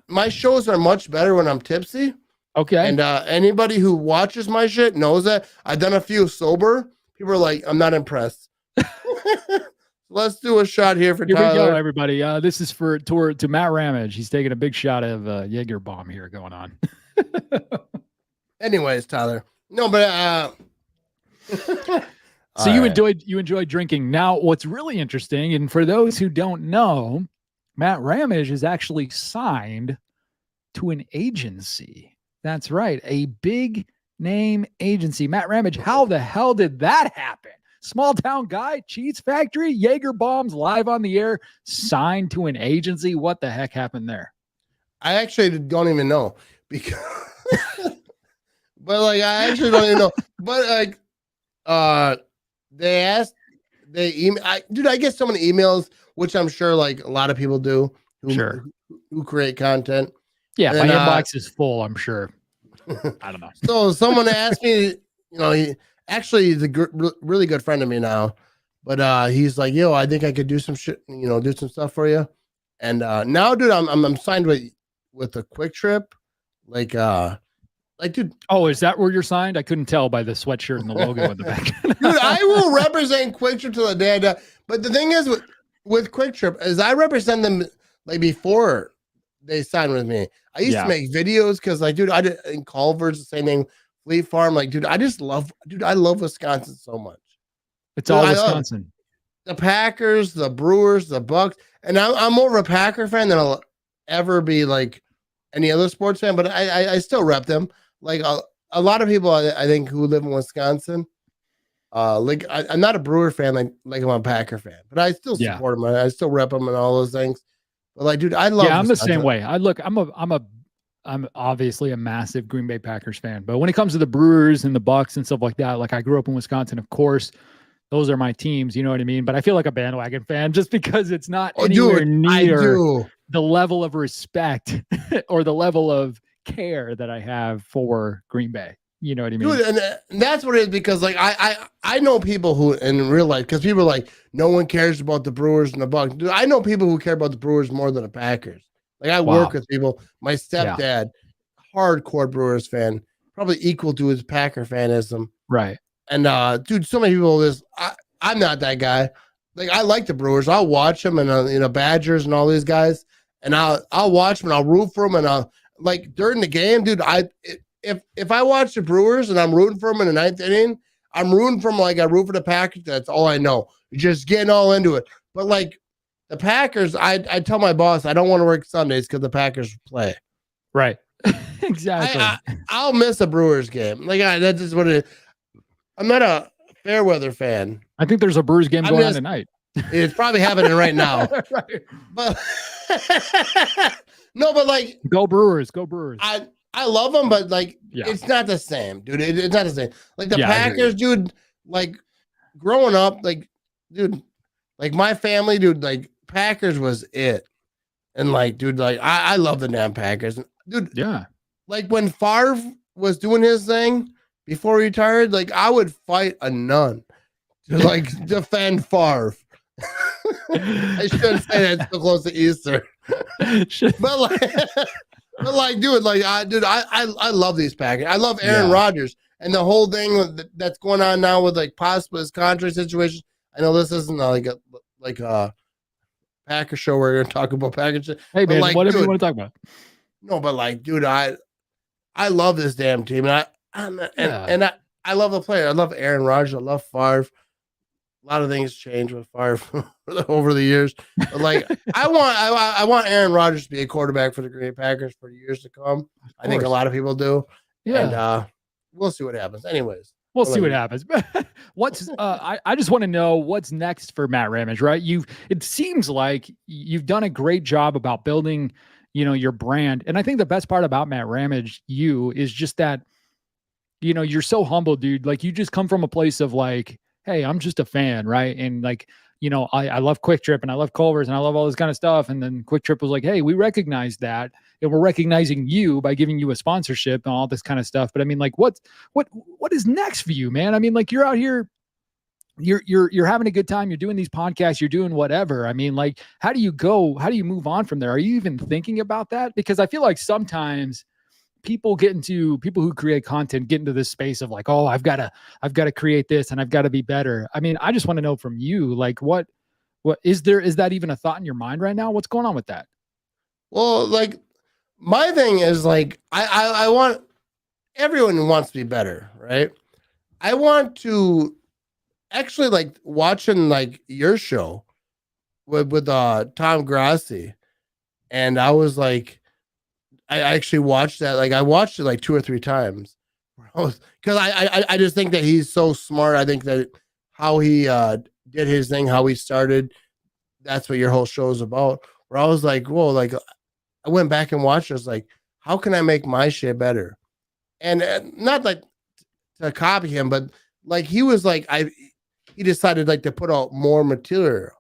my shows are much better when I'm tipsy.
Okay.
And anybody who watches my shit knows that. I've done a few sober. People are like, I'm not impressed. Let's do a shot here for Tyler.
Here we go, everybody. This is to Matt Ramage. He's taking a big shot of Jaeger bomb here going on.
Anyways, Tyler. No, but
so you enjoyed drinking. Now, what's really interesting, and for those who don't know, Matt Ramage is actually signed to an agency. That's right, a big name agency. Matt Ramage, how the hell did that happen? Small town guy, cheese factory, Jaeger bombs live on the air, signed to an agency. What the heck happened there?
I actually don't even know because, but like, I actually don't even know. But like, I get so many emails, which I'm sure like a lot of people do who create content.
Yeah, my inbox is full, I'm sure. I don't know.
So someone asked me, he's a really good friend of me now, but he's like, yo, I think I could do some shit, do some stuff for you. And now, dude, I'm signed with a Quick Trip. Like, Like, dude.
Oh, is that where you're signed? I couldn't tell by the sweatshirt and the logo in the back.
Dude, I will represent Quick Trip to the day I die. But the thing is with Quick Trip is I represent them like before they signed with me. I used to make videos because like, dude, I did in Culver's, the same thing, Fleet Farm. Like, dude, I love Wisconsin so much.
It's all Wisconsin.
The Packers, the Brewers, the Bucks, and I'm more of a Packer fan than I'll ever be like any other sports fan. But I still rep them. Like a lot of people, I think, who live in Wisconsin. Like I'm not a Brewer fan, like I'm a Packer fan, but I still support them. I still rep them and all those things. But like, dude, I love.
Yeah, I'm the same way. I'm obviously a massive Green Bay Packers fan, but when it comes to the Brewers and the Bucks and stuff like that, like I grew up in Wisconsin, of course. Those are my teams, you know what I mean? But I feel like a bandwagon fan just because it's not anywhere near the level of respect or the level of care that I have for Green Bay. You know what I mean?
Dude, and that's what it is because like I know people who in real life, because people are like, no one cares about the Brewers and the Bucks. Dude, I know people who care about the Brewers more than the Packers. Like I work with people. My stepdad, hardcore Brewers fan, probably equal to his Packer fanism.
Right.
And dude, so many people I'm not that guy. Like I like the Brewers. I'll watch them and Badgers and all these guys, and I'll watch them and I'll root for them and I'll like during the game, dude. If I watch the Brewers and I'm rooting for them in the ninth inning, I'm rooting for them like I root for the Packers. That's all I know. Just getting all into it. But like the Packers, I tell my boss I don't want to work Sundays because the Packers play.
Right. Exactly.
I'll miss a Brewers game. Like that's just what it is. I'm not a Fairweather fan.
I think there's a Brewers game going on tonight.
It's probably happening right now.
Right.
But no, but like
go Brewers.
I love them, but like it's not the same, dude. It's not the same. Like the Packers, dude. Like growing up, like dude, like my family, dude. Like Packers was it, and like dude, like I love the damn Packers, dude.
Yeah. Like
when Favre was doing his thing before he retired, like I would fight a nun to like defend Favre. I shouldn't say that so close to Easter, but like, dude, like, I love these Packers. I love Aaron Rodgers and the whole thing that's going on now with like possible his contract situation. I know this isn't like a Packer show where we're gonna talk about Packers.
Hey man, like, whatever you want to talk about.
No, but like, dude, I love this damn team, and I love the player. I love Aaron Rodgers. I love Favre. A lot of things change with Favre over the years. But like, I want Aaron Rodgers to be a quarterback for the Green Bay Packers for years to come. I think a lot of people do. Yeah. And we'll see what happens. Anyways.
We'll see what happens. I just want to know what's next for Matt Ramage, right? It seems like you've done a great job about building, your brand. And I think the best part about Matt Ramage, is just that, you're so humble, dude. Like you just come from a place of like, hey, I'm just a fan, right? And like, I love Quick Trip and I love Culver's and I love all this kind of stuff. And then Quick Trip was like, hey, we recognize that. And we're recognizing you by giving you a sponsorship and all this kind of stuff. But I mean, like, what is next for you, man? I mean, like you're out here, you're having a good time. You're doing these podcasts, you're doing whatever. I mean, like, how do you move on from there? Are you even thinking about that? Because I feel like sometimes people who create content get into this space of like, oh, I've got to create this and I've got to be better. I mean, I just want to know from you, like, what is that even a thought in your mind right now? What's going on with that?
Well, like my thing is like, I want, everyone wants to be better, right? I want to actually like watching like your show with Tom Grassi. And I was like, I actually watched that. Like I watched it like 2 or 3 times because I just think that he's so smart. I think that how he did his thing, how he started, that's what your whole show is about. Where I was like, whoa, like I went back and watched it. I was like, how can I make my shit better? And not like to copy him, but like he was like, he decided like to put out more material,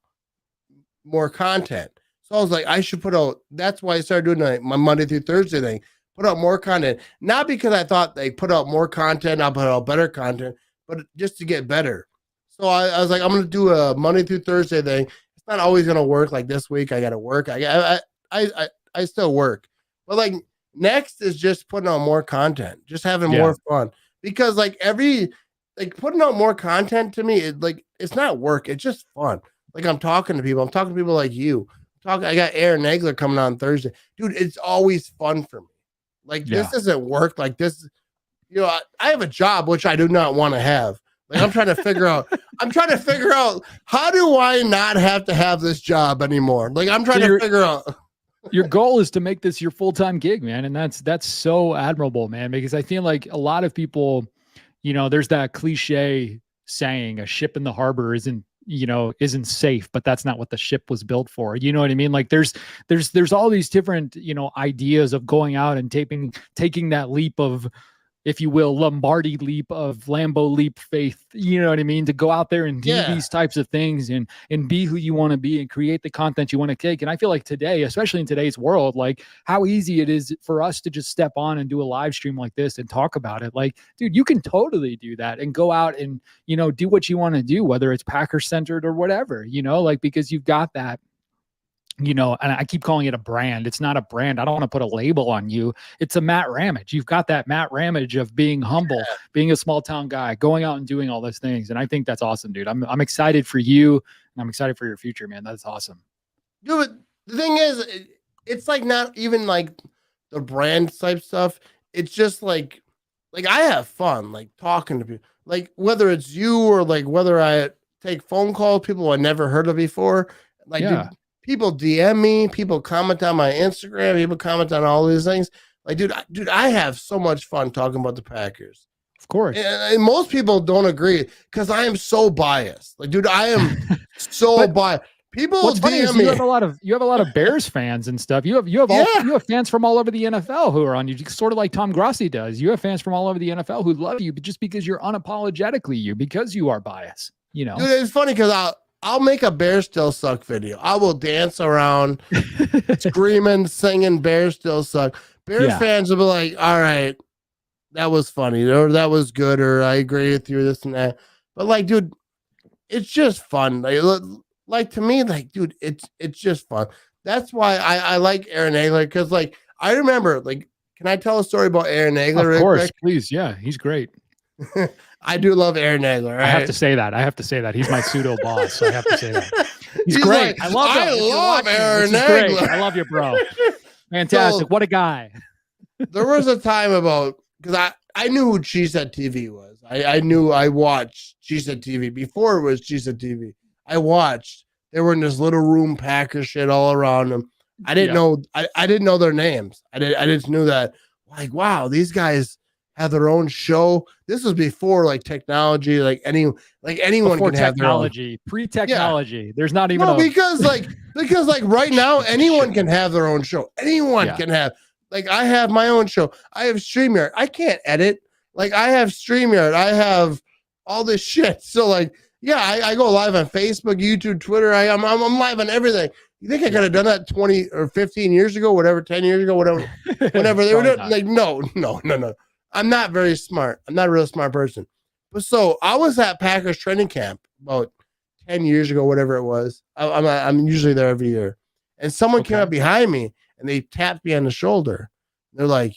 more content. So I was like, I should put out, that's why I started doing like my Monday through Thursday thing, put out more content. Not because I thought they put out more content, I'll put out better content, but just to get better. So I was like, I'm going to do a Monday through Thursday thing. It's not always going to work. Like this week, I got to work. I still work, but like Next is just putting out more content, just having more fun. Because like putting out more content to me, it's not work. It's just fun. Like I'm talking to people. I'm talking to people like you. I got Aaron Nagler coming on Thursday. Dude, it's always fun for me. Like this isn't work. Like this, I have a job which I do not want to have. Like I'm trying to figure out how do I not have to have this job anymore? Like I'm trying to figure out.
Your goal is to make this your full-time gig, man. And that's so admirable, man, because I feel like a lot of people, there's that cliche saying a ship in the harbor isn't safe, but that's not what the ship was built for. You know what I mean? Like there's all these different, ideas of going out and taking that leap of, if you will, Lombardi leap of Lambeau leap faith, you know what I mean? To go out there and do these types of things and be who you want to be and create the content you want to take. And I feel like today, especially in today's world, like how easy it is for us to just step on and do a live stream like this and talk about it. Like, dude, you can totally do that and go out and, do what you want to do, whether it's Packer centered or whatever, because you've got that. And I keep calling it a brand. It's not a brand. I don't want to put a label on you. It's a Matt Ramage. You've got that Matt Ramage of being humble, being a small town guy, going out and doing all those things. And I think that's awesome, dude. I'm excited for you and I'm excited for your future, man. That's awesome.
Dude, but the thing is, it's like not even like the brand type stuff. It's just like I have fun, like talking to people, like whether it's you or like whether I take phone calls, people I never heard of before. Like, dude, people DM me, people comment on my Instagram, people comment on all these things. Like, dude, I have so much fun talking about the Packers.
Of course.
And most people don't agree because I am so biased. Like, dude, I am so biased. People
what's funny
DM
is
me.
you have a lot of Bears fans and stuff. You have fans from all over the NFL who are on you, sort of like Tom Grossi does. You have fans from all over the NFL who love you, but just because you're unapologetically you, because you are biased. Dude,
it's funny because I'll make a Bears Still Suck video. I will dance around, screaming, singing Bears Still Suck. Bears fans will be like, all right, that was funny, or that was good, or I agree with you, this and that. But like, dude, it's just fun. Like to me, like, dude, it's just fun. That's why I like Aaron Nagler, because like I remember, like, can I tell a story about Aaron Nagler?
Of course, please. Yeah, he's great.
I do love Aaron Nagler. Right?
I have to say that. He's my pseudo boss. So I have to say that. He's great.
Like, I love Aaron Nagler.
Great. I love you, bro. Fantastic. What a guy.
There was a time because I knew who She Said TV was. I watched She Said TV before it was She Said TV. I watched. They were in this little room, Packer shit all around them. I didn't know. I didn't know their names. I just knew that. Like, wow, these guys have their own show. This was before like technology, like anyone
before
can have
technology, pre-technology. There's not even
because right now anyone can have their own show. Anyone can have, like, I have my own show. I have StreamYard. I can't edit. Like, I have StreamYard. I have all this shit. So like, I go live on Facebook, YouTube, Twitter. I'm live on everything. You think I could have done that 20 or 15 years ago, whatever, 10 years ago, whenever they were doing, like, no. I'm not very smart. I'm not a real smart person. But so I was at Packers training camp about 10 years ago, whatever it was. I'm usually there every year. And someone came up behind me and they tapped me on the shoulder. They're like,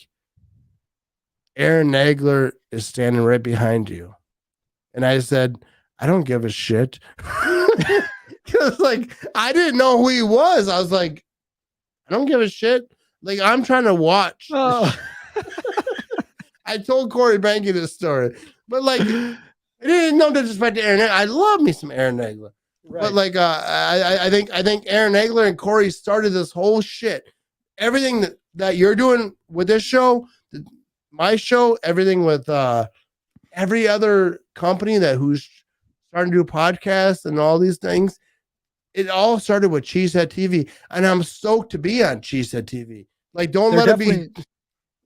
Aaron Nagler is standing right behind you. And I said, I don't give a shit. Because like, I didn't know who he was. I was like, I don't give a shit. Like, I'm trying to watch. Oh. I told Corey Banky this story, but like, I didn't know disrespect to Aaron Nagler. I love me some Aaron Nagler, but like, I think Aaron Nagler and Corey started this whole shit. Everything that you're doing with this show, my show, everything with every other company who's starting to do podcasts and all these things. It all started with She Said TV, and I'm stoked to be on She Said TV. Like, don't let it be.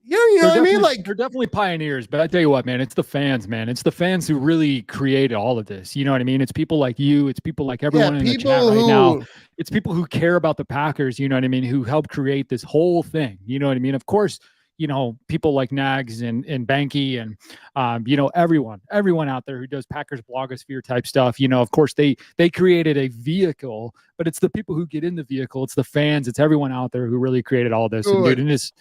You know what I mean? Like,
they're definitely pioneers, but I tell you what, man, it's the fans, man. It's the fans who really created all of this. You know what I mean? It's people like you. It's people like everyone in the chat right now. It's people who care about the Packers, you know what I mean, who helped create this whole thing. You know what I mean? Of course, people like Nags and Banky and everyone out there who does Packers blogosphere type stuff. Of course they created a vehicle, but it's the people who get in the vehicle, it's the fans, it's everyone out there who really created all this. And, dude, and it's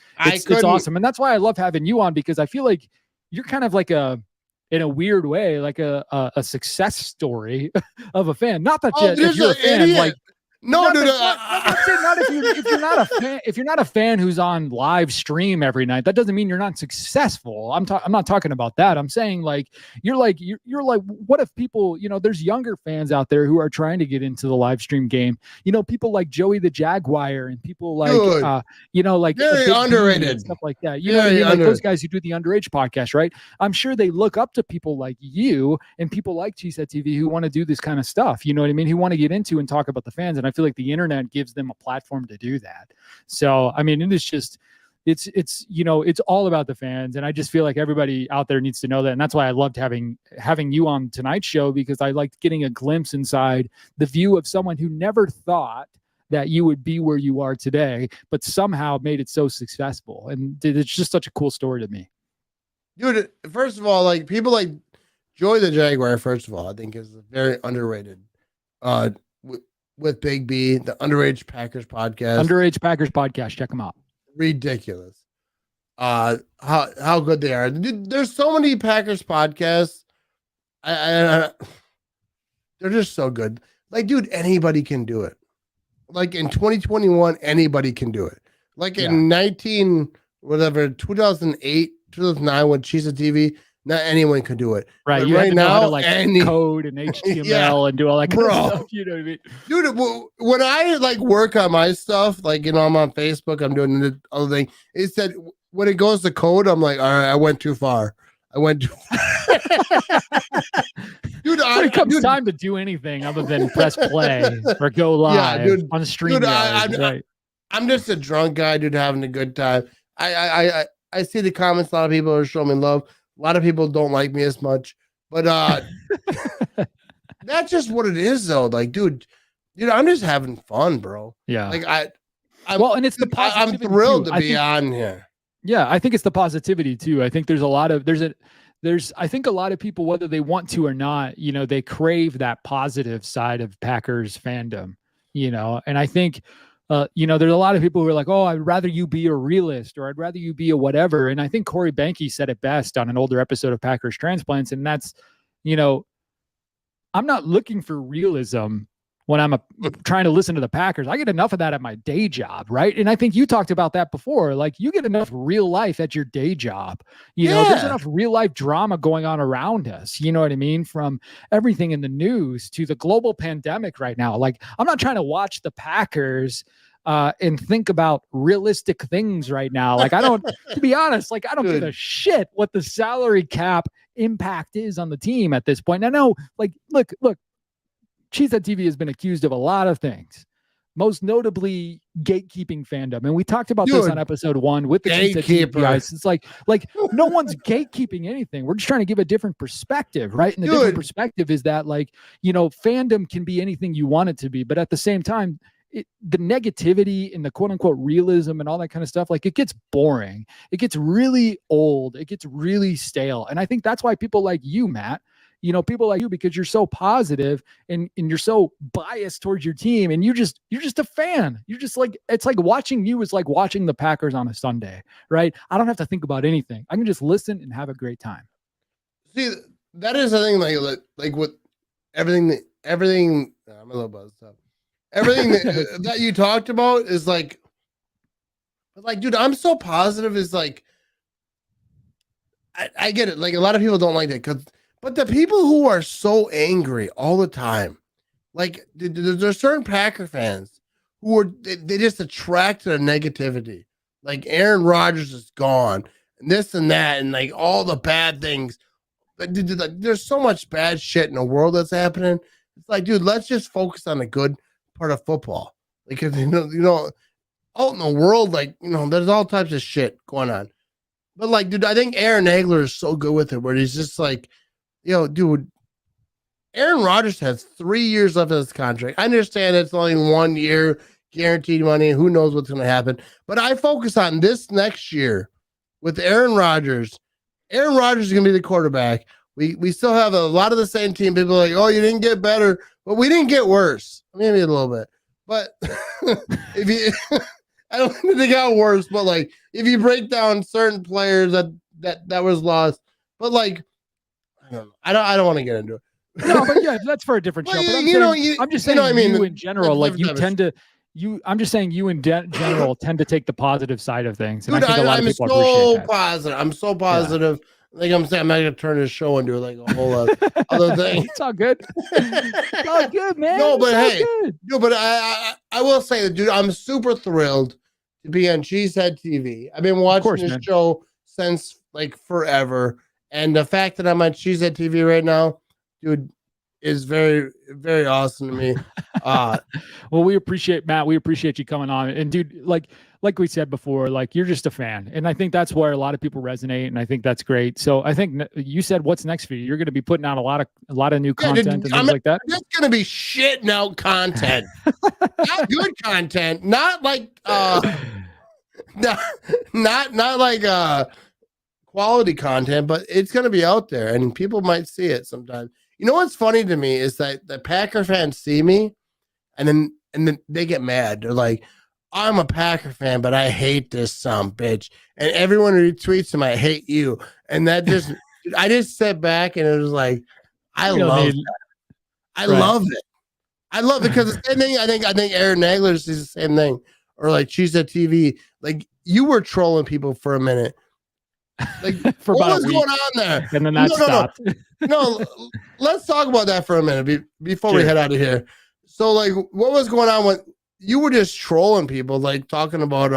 awesome, and that's why I love having you on, because I feel like you're kind of like in a weird way, like a success story of a fan. Not that if you're a fan, idiot. Like. No, dude. If you're not a fan who's on live stream every night, that doesn't mean you're not successful. I'm not talking about that. I'm saying you're like, what if people, there's younger fans out there who are trying to get into the live stream game. People like Joey the Jaguar and people like, like
very underrated
stuff like that. Like those guys who do the underage podcast, right? I'm sure they look up to people like you and people like Cheesehead TV who want to do this kind of stuff. You know what I mean? Who want to get into and talk about the fans. And I feel like the internet gives them a platform to do that. So, I mean, it's just, it's all about the fans. And I just feel like everybody out there needs to know that. And that's why I loved having you on tonight's show, because I liked getting a glimpse inside the view of someone who never thought that you would be where you are today, but somehow made it so successful. And it's just such a cool story to me.
Dude, first of all, like people like Joey the Jaguar, first of all, I think is very underrated. With Big B, the Underage Packers podcast. Check them out. Ridiculous. How good they are. Dude, there's so many Packers podcasts. They're just so good. Like, dude, anybody can do it. Like in 2021, anybody can do it. Like in 2008, 2009, when Cheesehead TV, not anyone could do it.
Right.
But
you
right
have to
now,
know how to like code and HTML and do all that kind of stuff. You know what I mean?
Dude, when I like work on my stuff, like, I'm on Facebook, I'm doing the other thing. It said when it goes to code, I'm like, all right, I went too far. Dude,
when it comes time to do anything other than press play or go live on the stream. Dude,
I'm just a drunk guy, dude, having a good time. I see the comments. A lot of people are showing me love. A lot of people don't like me as much, but that's just what it is, though. Like, dude, I'm just having fun, bro.
Yeah.
Like
and it's the positivity.
I'm thrilled to be on here.
Yeah, I think it's the positivity too. I think there's I think a lot of people, whether they want to or not, they crave that positive side of Packers fandom. And I think. There's a lot of people who are like, oh, I'd rather you be a realist, or I'd rather you be a whatever. And I think Corey Banky said it best on an older episode of Packers Transplants. And that's, I'm not looking for realism when I'm trying to listen to the Packers. I get enough of that at my day job, right? And I think you talked about that before. Like, you get enough real life at your day job. There's enough real life drama going on around us. You know what I mean? From everything in the news to the global pandemic right now. Like, I'm not trying to watch the Packers and think about realistic things right now. Like, to be honest, like, I don't give a shit what the salary cap impact is on the team at this point. And I know, like, look, Cheesehead TV has been accused of a lot of things, most notably gatekeeping fandom. And we talked about this on episode 1 with the Cheesehead TV guys. It's like no one's gatekeeping anything. We're just trying to give a different perspective, right? And the different perspective is that, like, fandom can be anything you want it to be, but at the same time, the negativity and the quote unquote realism and all that kind of stuff, like, it gets boring. It gets really old. It gets really stale. And I think that's why people like you, Matt, people like you, because you're so positive and you're so biased towards your team, and you're just a fan. You're just like, it's like watching you is like watching the Packers on a Sunday, right? I don't have to think about anything. I can just listen and have a great time.
See, that is the thing, like with everything, I'm a little buzzed up. Everything that you talked about is like, dude, I'm so positive. Is like, I get it. Like, a lot of people don't like that, but the people who are so angry all the time, like, there's certain Packer fans who are, they just attract the negativity. Like, Aaron Rodgers is gone, and this and that, and like all the bad things. Like, there's so much bad shit in the world that's happening. It's like, dude, let's just focus on the good part of football. Like, out in the world, like, there's all types of shit going on. But, like, dude, I think Aaron Nagler is so good with it, where he's just like, dude, Aaron Rodgers has 3 years left of his contract. I understand it's only 1 year guaranteed money. Who knows what's going to happen? But I focus on this next year with Aaron Rodgers. Aaron Rodgers is going to be the quarterback. We still have a lot of the same team. People are like, oh, you didn't get better, but we didn't get worse. Maybe a little bit, but if you, I don't think they got worse. But like, if you break down certain players that was lost, but like, I don't want to get into it.
No, but yeah, that's for a different show. But I'm just saying,
I mean,
you in general, like you tend to. I'm just saying you in general tend to take the positive side of things. And
dude,
I think a lot of people
so
appreciate that.
positive. I'm so positive. Yeah. Like I'm saying, I'm not gonna turn this show into like a whole other thing.
It's all good. It's all good, man.
No, but hey,
good.
No, but I will say that, dude, I'm super thrilled to be on Cheesehead TV. I've been watching this show since like forever, and the fact that I'm on Cheesehead TV right now, dude, is very, very awesome to me.
Well, we appreciate Matt. We appreciate you coming on. And dude, like we said before, like you're just a fan. And I think that's where a lot of people resonate. And I think that's great. So I think you said what's next for you? You're going to be putting out a lot of new content and things like that.
It's going to be shitting out content. Not good content. Not like not like quality content, but it's going to be out there and people might see it sometime. You know what's funny to me is that the Packer fans see me and then they get mad. They're like, I'm a Packer fan, but I hate this bitch. And everyone retweets him, I hate you. And that just, I just sat back and it was like, I love it. I love it. I love it because the same thing. I think Aaron Nagler sees the same thing. Or like Cheesehead TV. Like you were trolling people for a minute. Like
for
what was going on there?
And then that stopped.
No, let's talk about that for a minute before we head out of here. So like what was going on when you were just trolling people, like talking about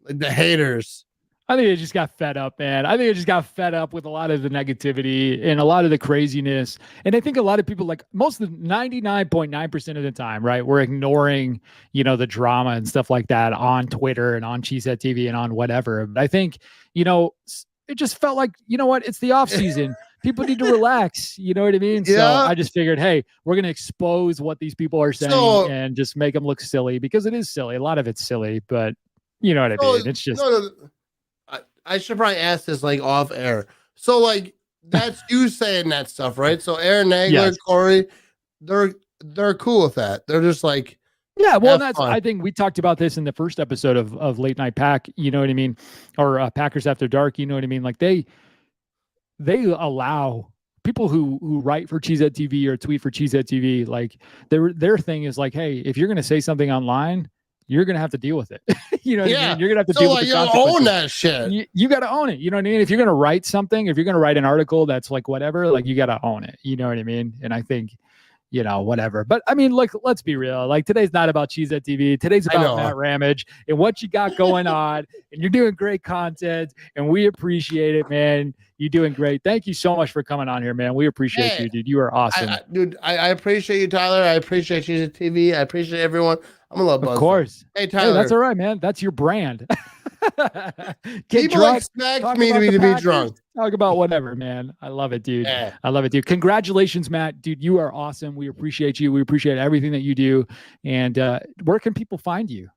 like the haters?
I think it just got fed up, man. I think it just got fed up with a lot of the negativity and a lot of the craziness. And I think a lot of people, like most of the 99.9% of the time, right, we're ignoring, the drama and stuff like that on Twitter and on Cheesehead TV and on whatever. But I think, it just felt like, it's the off season. People need to relax. You know what I mean? Yeah. So I just figured, hey, we're going to expose what these people are saying and just make them look silly because it is silly. A lot of it's silly, but you know what I mean? It's just.
I should probably ask this like off air. So like that's you saying that stuff, right? So Aaron Nagler, yes. Corey, they're cool with that. They're just like,
yeah, well, that's fun. I think we talked about this in the first episode of Late Night Pack, you know what I mean? Or Packers After Dark, you know what I mean? Like they allow people who write for Cheesehead TV or tweet for Cheesehead TV, like their thing is like, hey, if you're going to say something online, you're going to have to deal with it. You know what I mean? You're going to have to deal with the consequences.
Own that shit.
You got to own it. You know what I mean? If you're going to write something, if you're going to write an article that's like whatever, like you got to own it. You know what I mean? And I think, whatever. But I mean, like, let's be real. Like today's not about Cheesehead TV. Today's about Matt Ramage and what you got going on. And you're doing great content. And we appreciate it, man. You're doing great. Thank you so much for coming on here, man. We appreciate you, dude. You are awesome.
I appreciate you, Tyler. I appreciate Cheesehead TV. I appreciate everyone. I'm a little buzzed.
Of course.
Hey, Tyler.
Hey, that's all right, man. That's your brand.
People expect me to be drunk.
Talk about whatever, man. I love it, dude. Yeah. I love it, dude. Congratulations, Matt. Dude, you are awesome. We appreciate you. We appreciate everything that you do. And where can people find you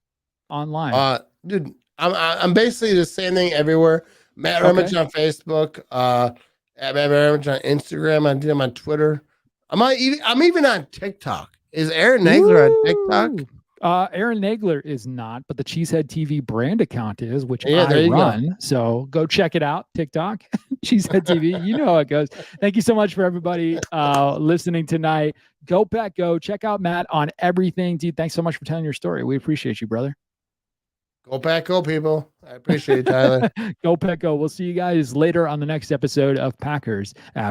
online?
Dude, I'm basically the same thing everywhere. Matt Ramage on Facebook. At Matt Ramage on Instagram. I did him on Twitter. I'm even on TikTok. Is Aaron Nagler on TikTok?
Aaron Nagler is not, but the Cheesehead TV brand account is, which I run. Go. So go check it out. TikTok, Cheesehead TV. You know how it goes. Thank you so much for everybody listening tonight. Go Pack Go. Check out Matt on everything. Dude, thanks so much for telling your story. We appreciate you, brother.
Go Pack Go, people. I appreciate it, Tyler.
Go Pack Go. We'll see you guys later on the next episode of Packers After.